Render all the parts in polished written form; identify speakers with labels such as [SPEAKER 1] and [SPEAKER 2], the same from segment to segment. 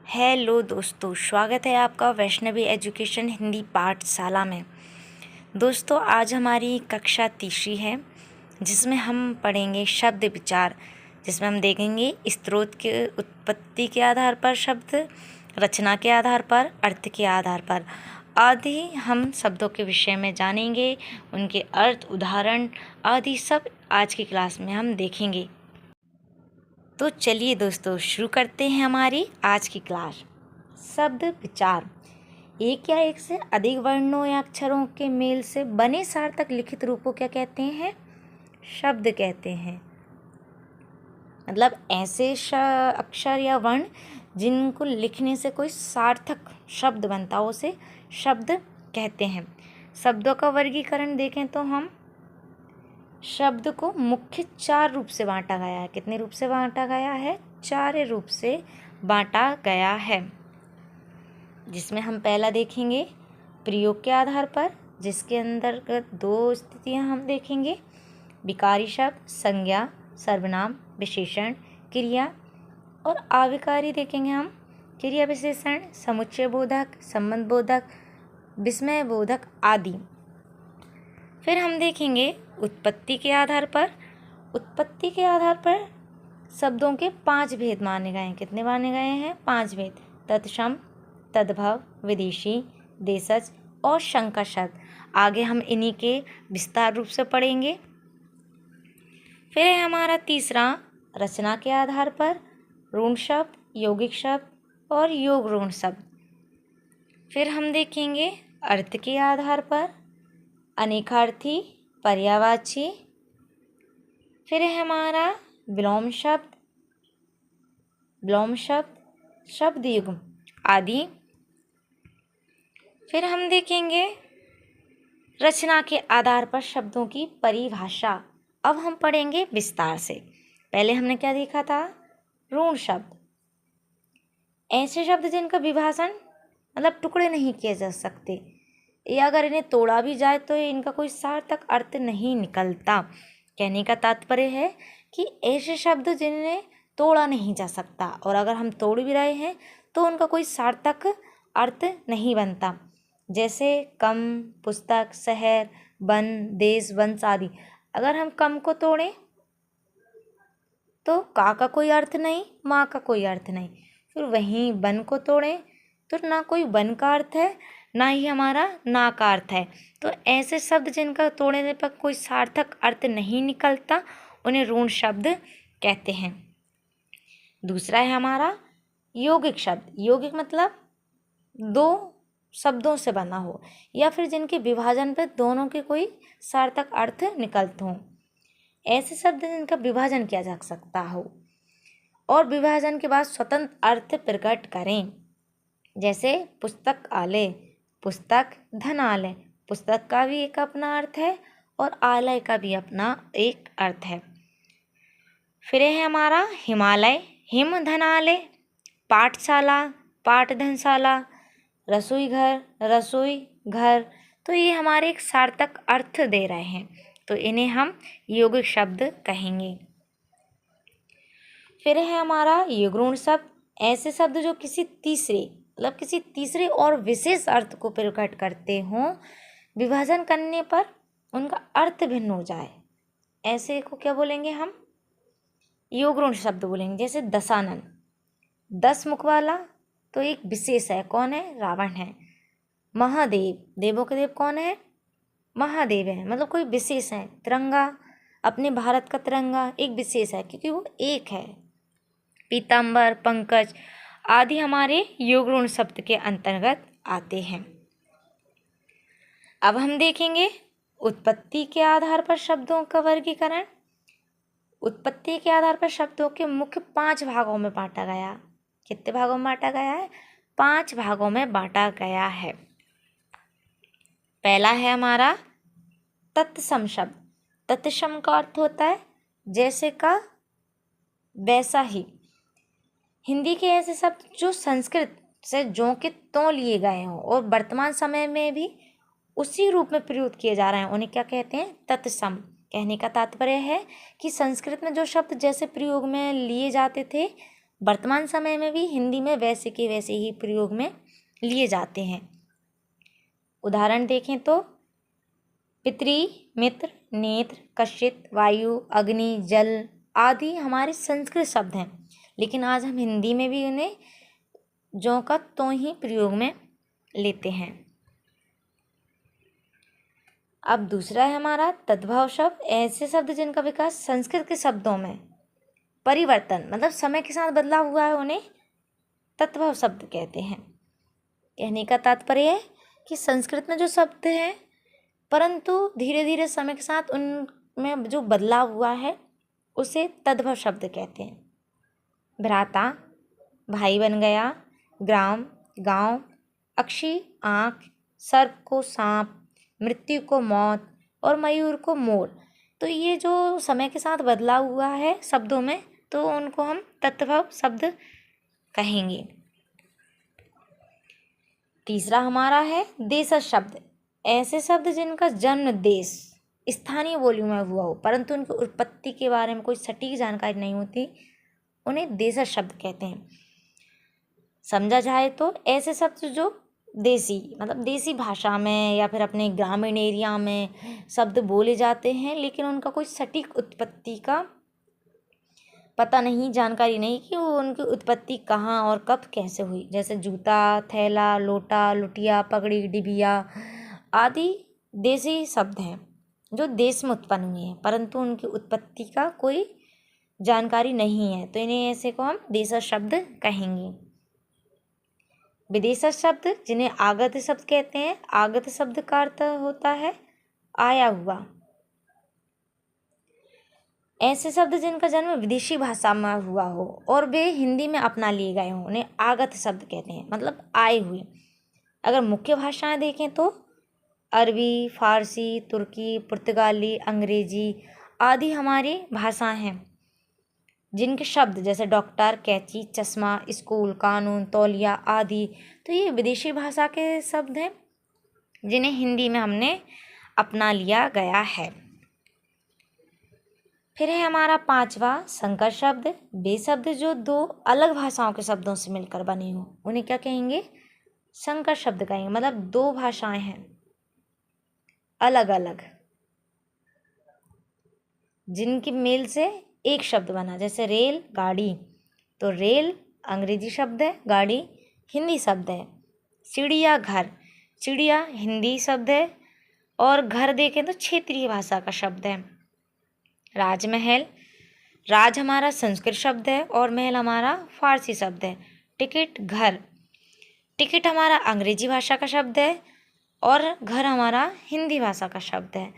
[SPEAKER 1] Hello दोस्तों, स्वागत है आपका वैष्णवी एजुकेशन हिंदी पाठशाला में। दोस्तों, आज हमारी कक्षा तीसरी है जिसमें हम पढ़ेंगे शब्द विचार, जिसमें हम देखेंगे स्रोत के उत्पत्ति के आधार पर शब्द, रचना के आधार पर, अर्थ के आधार पर आदि हम शब्दों के विषय में जानेंगे। उनके अर्थ, उदाहरण आदि सब आज की क्लास में हम देखेंगे। तो चलिए दोस्तों, शुरू करते हैं हमारी आज की क्लास। शब्द विचार एक या एक से अधिक वर्णों या अक्षरों के मेल से बने सार्थक लिखित रूपों क्या कहते हैं? शब्द कहते हैं। मतलब ऐसे अक्षर या वर्ण जिनको लिखने से कोई सार्थक शब्द बनता हो, उसे शब्द कहते हैं। शब्दों का वर्गीकरण देखें तो हम शब्द को मुख्य 4 रूप से बांटा गया है। कितने रूप से बांटा गया है? 4 रूप से बांटा गया है, जिसमें हम पहला देखेंगे प्रयोग के आधार पर, जिसके अंतर्गत 2 स्थितियां हम देखेंगे। विकारी शब्द, संज्ञा, सर्वनाम, विशेषण, क्रिया। और आविकारी देखेंगे हम क्रिया विशेषण, समुच्चय बोधक, संबंध बोधक, विस्मय बोधक आदि। फिर हम देखेंगे उत्पत्ति के आधार पर। उत्पत्ति के आधार पर शब्दों के 5 भेद माने गए हैं। कितने माने गए हैं? 5 भेद। तत्सम, तद्भव, विदेशी, देशज और शंकर शब्द। आगे हम इन्हीं के विस्तार रूप से पढ़ेंगे। फिर है हमारा तीसरा रचना के आधार पर ऋण शब्द, यौगिक शब्द और योग ऋण शब्द। फिर हम देखेंगे अर्थ के आधार पर अनेकार्थी, पर्यायवाची। फिर है हमारा विलोम शब्द, शब्द युग्म आदि। फिर हम देखेंगे रचना के आधार पर शब्दों की परिभाषा। अब हम पढ़ेंगे विस्तार से। पहले हमने क्या देखा था? ऋण शब्द, ऐसे शब्द जिनका विभाजन मतलब टुकड़े नहीं किए जा सकते, या अगर इन्हें तोड़ा भी जाए तो इनका कोई सार्थक अर्थ नहीं निकलता। कहने का तात्पर्य है कि ऐसे शब्द जिन्हें तोड़ा नहीं जा सकता, और अगर हम तोड़ भी रहे हैं तो उनका कोई सार्थक अर्थ नहीं बनता। जैसे कम, पुस्तक, शहर, वन, देश, वंश आदि। अगर हम कम को तोड़ें तो का कोई अर्थ नहीं, माँ का कोई अर्थ नहीं। फिर वहीं वन को तोड़ें तो ना कोई वन का अर्थ है, ना ही हमारा ना का अर्थ है। तो ऐसे शब्द जिनका तोड़ने पर कोई सार्थक अर्थ नहीं निकलता, उन्हें ऋण शब्द कहते हैं। दूसरा है हमारा यौगिक शब्द। यौगिक मतलब 2 शब्दों से बना हो, या फिर जिनके विभाजन पर दोनों के कोई सार्थक अर्थ निकलते हों। ऐसे शब्द जिनका विभाजन किया जा सकता हो और विभाजन के बाद स्वतंत्र अर्थ प्रकट करें। जैसे पुस्तक आलय, पुस्तक धनालय। पुस्तक का भी एक अपना अर्थ है और आलय का भी अपना एक अर्थ है। फिर है हमारा हिमालय, हिम धनालय, पाठशाला, पाठधनशाला, रसोई घर, रसोई घर। तो ये हमारे एक सार्थक अर्थ दे रहे हैं, तो इन्हें हम यौगिक शब्द कहेंगे। फिर है हमारा युग्म शब्द। ऐसे शब्द जो किसी तीसरे और विशेष अर्थ को प्रकट करते हों, विभाजन करने पर उनका अर्थ भिन्न हो जाए, ऐसे को क्या बोलेंगे हम? योगऋण शब्द बोलेंगे। जैसे दशानन, 10 मुख वाला, तो एक विशेष है। कौन है? रावण है। महादेव, देवों के देव कौन है? महादेव है, मतलब कोई विशेष है। तिरंगा, अपने भारत का तिरंगा एक विशेष है क्योंकि वो एक है। पीताम्बर, पंकज आदि हमारे योगऋण शब्द के अंतर्गत आते हैं। अब हम देखेंगे उत्पत्ति के आधार पर शब्दों का वर्गीकरण। उत्पत्ति के आधार पर शब्दों के मुख्य 5 भागों में बांटा गया। कितने भागों में बांटा गया है? 5 भागों में बांटा गया है। पहला है हमारा तत्सम शब्द। तत्सम का अर्थ होता है जैसे का वैसा ही। हिंदी के ऐसे शब्द जो संस्कृत से ज्यों के त्यों लिए गए हों और वर्तमान समय में भी उसी रूप में प्रयोग किए जा रहे हैं, उन्हें क्या कहते हैं? तत्सम। कहने का तात्पर्य है कि संस्कृत में जो शब्द जैसे प्रयोग में लिए जाते थे वर्तमान समय में भी हिंदी में वैसे के वैसे ही प्रयोग में लिए जाते हैं। उदाहरण देखें तो पितरी, मित्र, नेत्र, कश्चित, वायु, अग्नि, जल आदि हमारे संस्कृत शब्द हैं, लेकिन आज हम हिंदी में भी उन्हें ज्यों का त्यों ही प्रयोग में लेते हैं। अब दूसरा है हमारा तद्भव शब्द। ऐसे शब्द जिनका विकास संस्कृत के शब्दों में परिवर्तन मतलब समय के साथ बदलाव हुआ है, उन्हें तद्भव शब्द कहते हैं। कहने का तात्पर्य है कि संस्कृत में जो शब्द हैं परंतु धीरे धीरे समय के साथ उनमें जो बदलाव हुआ है उसे तद्भव शब्द कहते हैं। भ्राता भाई बन गया, ग्राम गांव, अक्षी आँख, सर्प को सांप, मृत्यु को मौत और मयूर को मोर। तो ये जो समय के साथ बदलाव हुआ है शब्दों में, तो उनको हम तद्भव शब्द कहेंगे। तीसरा हमारा है देशज शब्द। ऐसे शब्द जिनका जन्म देश स्थानीय बोलियों में हुआ हो परंतु उनकी उत्पत्ति के बारे में कोई सटीक जानकारी नहीं होती, उन्हें देशज शब्द कहते हैं। समझा जाए तो ऐसे शब्द जो देसी मतलब देसी भाषा में या फिर अपने ग्रामीण एरिया में शब्द बोले जाते हैं, लेकिन उनका कोई सटीक उत्पत्ति का पता नहीं, जानकारी नहीं कि वो उनकी उत्पत्ति कहाँ और कब कैसे हुई। जैसे जूता, थैला, लोटा, लुटिया, पगड़ी, डिबिया आदि देसी शब्द हैं जो देश में उत्पन्न हुए हैं परंतु उनकी उत्पत्ति का कोई जानकारी नहीं है, तो इन्हें ऐसे को हम देशज शब्द कहेंगे। विदेशज शब्द जिन्हें आगत शब्द कहते हैं। आगत शब्द का अर्थ होता है आया हुआ। ऐसे शब्द जिनका जन्म विदेशी भाषा में हुआ हो और वे हिंदी में अपना लिए गए हों, उन्हें आगत शब्द कहते हैं, मतलब आए हुए। अगर मुख्य भाषाएं देखें तो अरबी, फारसी, तुर्की, पुर्तगाली, अंग्रेजी आदि हमारी भाषाएं हैं जिनके शब्द जैसे डॉक्टर, कैंची, चश्मा, स्कूल, कानून, तौलिया आदि, तो ये विदेशी भाषा के शब्द हैं जिन्हें हिंदी में हमने अपना लिया गया है। फिर है हमारा पांचवा संकर शब्द। वे शब्द जो दो अलग भाषाओं के शब्दों से मिलकर बने हों, उन्हें क्या कहेंगे? संकर शब्द कहेंगे। मतलब दो भाषाएं हैं अलग अलग जिनके मेल से एक शब्द बना। जैसे रेल, गाड़ी, तो रेल अंग्रेजी शब्द है, गाड़ी हिंदी शब्द है। चिड़िया, घर, चिड़िया हिंदी शब्द है और घर देखें तो क्षेत्रीय भाषा का शब्द है। राजमहल, राज हमारा संस्कृत शब्द है और महल हमारा फारसी शब्द है। टिकट, घर, टिकट हमारा अंग्रेजी भाषा का शब्द है और घर हमारा हिंदी भाषा का शब्द है।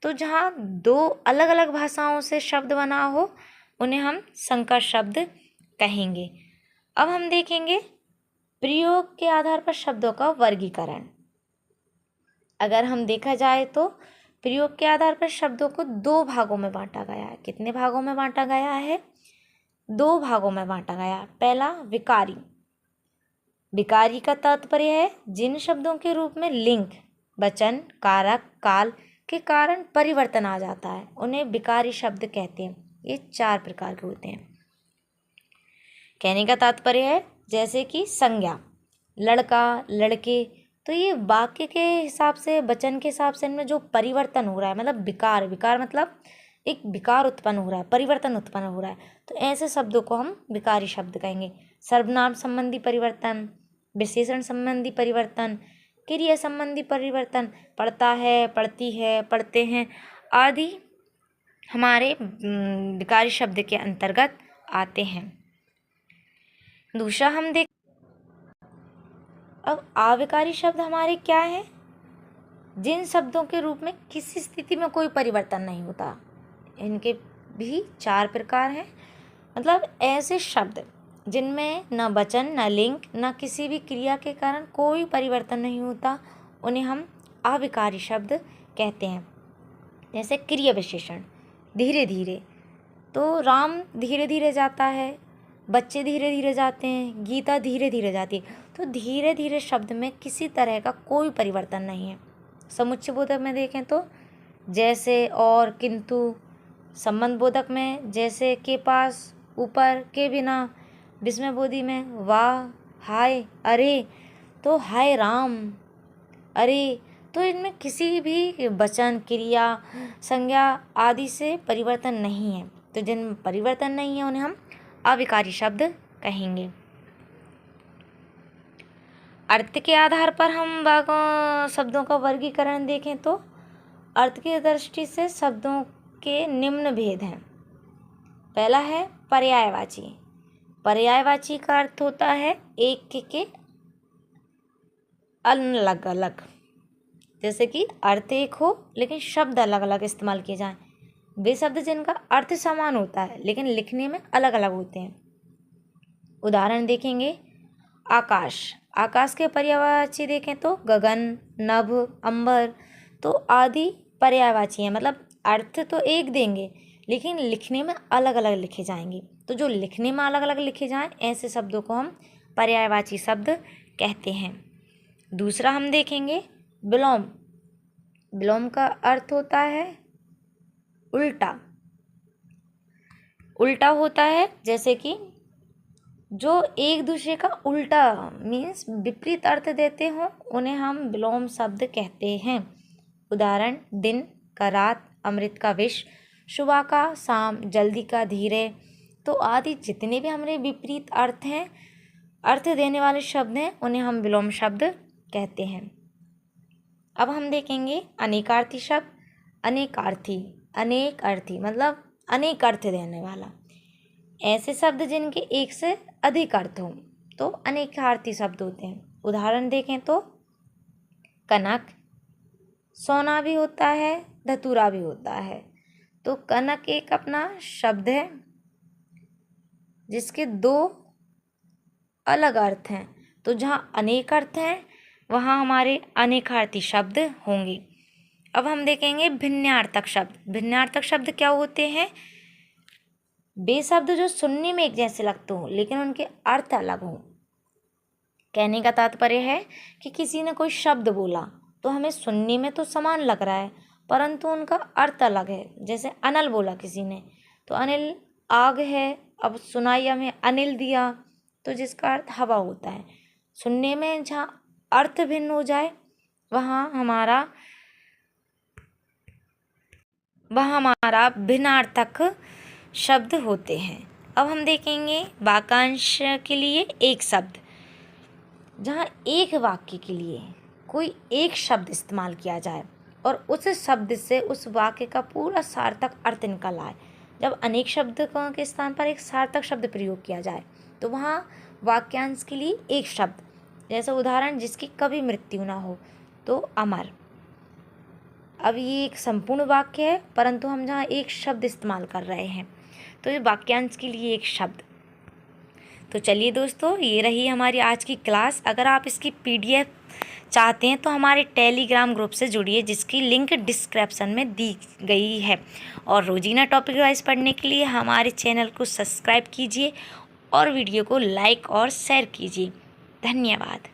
[SPEAKER 1] तो जहाँ दो अलग अलग भाषाओं से शब्द बना हो उन्हें हम संकर शब्द कहेंगे। अब हम देखेंगे प्रयोग के आधार पर शब्दों का वर्गीकरण। अगर हम देखा जाए तो प्रयोग के आधार पर शब्दों को दो भागों में बांटा गया है। कितने भागों में बांटा गया है? दो भागों में बांटा गया है। पहला विकारी। विकारी का तात्पर्य है जिन शब्दों के रूप में लिंग, वचन, कारक, काल के कारण परिवर्तन आ जाता है उन्हें विकारी शब्द कहते हैं। ये 4 प्रकार के होते हैं। कहने का तात्पर्य है जैसे कि संज्ञा, लड़का, लड़के, तो ये वाक्य के हिसाब से, वचन के हिसाब से इनमें जो परिवर्तन हो रहा है, मतलब विकार, विकार मतलब एक विकार उत्पन्न हो रहा है, परिवर्तन उत्पन्न हो रहा है, तो ऐसे शब्दों को हम विकारी शब्द कहेंगे। सर्वनाम संबंधी परिवर्तन, विशेषण संबंधी परिवर्तन, क्रिया संबंधी परिवर्तन, पढ़ता है, पढ़ती है, पढ़ते हैं आदि हमारे विकारी शब्द के अंतर्गत आते हैं। दूसरा हम देख, अब अविकारी शब्द हमारे क्या हैं? जिन शब्दों के रूप में किसी स्थिति में कोई परिवर्तन नहीं होता। इनके भी 4 प्रकार हैं। मतलब ऐसे शब्द जिनमें न वचन, न लिंग, न किसी भी क्रिया के कारण कोई परिवर्तन नहीं होता, उन्हें हम अविकारी शब्द कहते हैं। जैसे क्रिया विशेषण, धीरे धीरे, तो राम धीरे धीरे जाता है, बच्चे धीरे धीरे जाते हैं, गीता धीरे धीरे जाती है। तो धीरे धीरे शब्द में किसी तरह का कोई परिवर्तन नहीं है। समुच्चय बोधक में देखें तो जैसे, और, किंतु। संबंध बोधक में जैसे, के पास, ऊपर, के बिना, विस्मयबोधि में वाह, हाय, अरे, तो हाय राम, अरे, तो इनमें किसी भी वचन, क्रिया, संज्ञा आदि से परिवर्तन नहीं है। तो जिन परिवर्तन नहीं है उन्हें हम अविकारी शब्द कहेंगे। अर्थ के आधार पर हम शब्दों का वर्गीकरण देखें तो अर्थ की दृष्टि से शब्दों के निम्न भेद हैं। पहला है पर्यायवाची। पर्यायवाची का अर्थ होता है एक के अलग अलग, जैसे कि अर्थ एक हो लेकिन शब्द अलग अलग इस्तेमाल किए जाएं। वे शब्द जिनका अर्थ समान होता है लेकिन लिखने में अलग अलग होते हैं। उदाहरण देखेंगे आकाश। आकाश के पर्यायवाची देखें तो गगन, नभ, अंबर, तो आदि पर्यायवाची हैं, मतलब अर्थ तो एक देंगे लेकिन लिखने में अलग अलग लिखे जाएंगे। तो जो लिखने में अलग अलग लिखे जाएं ऐसे शब्दों को हम पर्यायवाची शब्द कहते हैं। दूसरा हम देखेंगे विलोम। विलोम का अर्थ होता है उल्टा। उल्टा होता है जैसे कि जो एक दूसरे का उल्टा मीन्स विपरीत अर्थ देते हों उन्हें हम विलोम शब्द कहते हैं। उदाहरण दिन का रात, अमृत का विष, सुबह का शाम, जल्दी का धीरे, तो आदि जितने भी हमारे विपरीत अर्थ हैं, अर्थ देने वाले शब्द हैं, उन्हें हम विलोम शब्द कहते हैं। अब हम देखेंगे अनेकार्थी शब्द। अनेकार्थी, अनेक अर्थी मतलब अनेक अर्थ देने वाला। ऐसे शब्द जिनके एक से अधिक अर्थ हों तो अनेकार्थी शब्द होते हैं। उदाहरण देखें तो कनक, सोना भी होता है, धतूरा भी होता है। तो कनक एक अपना शब्द है जिसके दो अलग अर्थ हैं। तो जहाँ अनेक अर्थ हैं वहाँ हमारे अनेकार्थी शब्द होंगे। अब हम देखेंगे भिन्नार्थक शब्द। भिन्नार्थक शब्द क्या होते हैं? वे शब्द जो सुनने में एक जैसे लगते हों लेकिन उनके अर्थ अलग हों। कहने का तात्पर्य है कि किसी ने कोई शब्द बोला तो हमें सुनने में तो समान लग रहा है परंतु उनका अर्थ अलग है। जैसे अनल बोला किसी ने तो अनिल आग है, अब सुनाई हमें अनिल दिया तो जिसका अर्थ हवा होता है। सुनने में जहाँ अर्थ भिन्न हो जाए वहाँ हमारा भिन्नार्थक शब्द होते हैं। अब हम देखेंगे वाक्यांश के लिए एक शब्द। जहाँ एक वाक्य के लिए कोई एक शब्द इस्तेमाल किया जाए और उस शब्द से उस वाक्य का पूरा सार्थक अर्थ निकल आए। जब अनेक शब्द के स्थान पर एक सार्थक शब्द प्रयोग किया जाए तो वहाँ वाक्यांश के लिए एक शब्द। जैसे उदाहरण जिसकी कभी मृत्यु ना हो तो अमर। अब ये एक संपूर्ण वाक्य है परंतु हम जहाँ एक शब्द इस्तेमाल कर रहे हैं तो ये वाक्यांश के लिए एक शब्द। तो चलिए दोस्तों, ये रही हमारी आज की क्लास। अगर आप इसकी PDF चाहते हैं तो हमारे टेलीग्राम ग्रुप से जुड़िए जिसकी लिंक डिस्क्रिप्शन में दी गई है। और रोजीना टॉपिक वाइज पढ़ने के लिए हमारे चैनल को सब्सक्राइब कीजिए और वीडियो को लाइक और शेयर कीजिए। धन्यवाद।